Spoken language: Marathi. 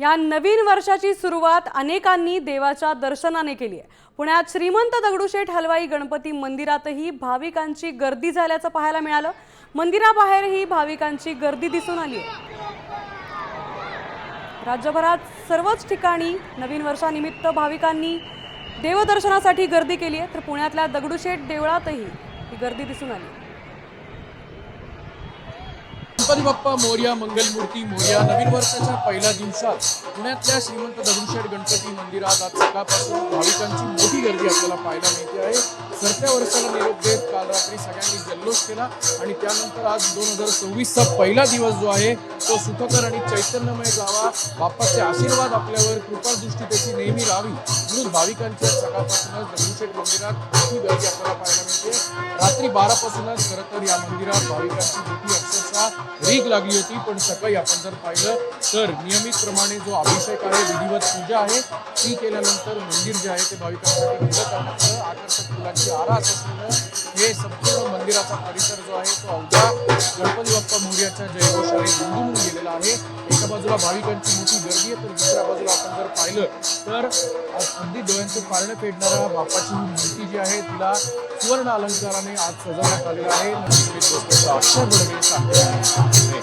या नवीन वर्षाची सुरुवात अनेकांनी देवाच्या दर्शनाने केली आहे। पुण्यात श्रीमंत दगडूशेठ हलवाई गणपती मंदिरातही भाविकांची गर्दी झाल्याचं पाहायला मिळालं। मंदिराबाहेरही भाविकांची गर्दी दिसून आली आहे। राज्यभरात सर्वच ठिकाणी नवीन वर्षानिमित्त भाविकांनी देवदर्शनासाठी गर्दी केली आहे, तर पुण्यातल्या दगडूशेठ देवळातही ही गर्दी दिसून आली। गणपती बाप्पा मोरया, मंगलमूर्ती मोरया। नवीन वर्षाच्या पहिल्या दिवसात पुण्यातल्या श्रीमंत दगडूशेठ गणपती मंदिरात आज सकाळपासून भाविकांची मोठी गर्दी आपल्याला पाहायला मिळते आहे। सरत्या वर्षाला निरोप देत काल रात्री सगळ्यांनी जल्लोष केला आणि त्यानंतर आज 2024चा पहिला दिवस जो आहे तो सुखकर आणि चैतन्यमय जावा, बाप्पाचे आशीर्वाद आपल्यावर, कृपादृष्टी त्याची नेहमी राहावी म्हणून भाविकांच्या सकाळपासूनच दगडूशेठ मंदिरात मोठी गर्दी आपल्याला पाहायला मिळते। रात्री 12 पासूनच खरं तर या मंदिरात भाविकांची मोठी अक्षरशः रीग लागली होती, पण सकाळी आपण जर पाहिलं तर नियमितप्रमाणे जो अभिषेक आहे, विधिवत पूजा आहे ती केल्यानंतर मंदिर जे आहे ते भाविकांसाठी खुलं करण्यात आलं। आकर्षक फुलांची आरास असलेलं हे संपूर्ण मंदिराचा परिसर जो आहे तो अवघ्या गणपती बाप्पा मोरयाच्या जयघोषाने गुंजून गेलेला आहे। एका बाजूला भाविकांची मोठी गर्दी आहे, तर दुसऱ्या बाजूला आपण जर पाहिलं तर अगदी डोळ्यांचे पारणे फेडणाऱ्या बाप्पाची ही मूर्ती जी आहे तिला सुवर्ण अलंकाराने आज सजवण्यात आलेला आहे। नवीन गोष्टीचा अक्षर घडवणे सांगते।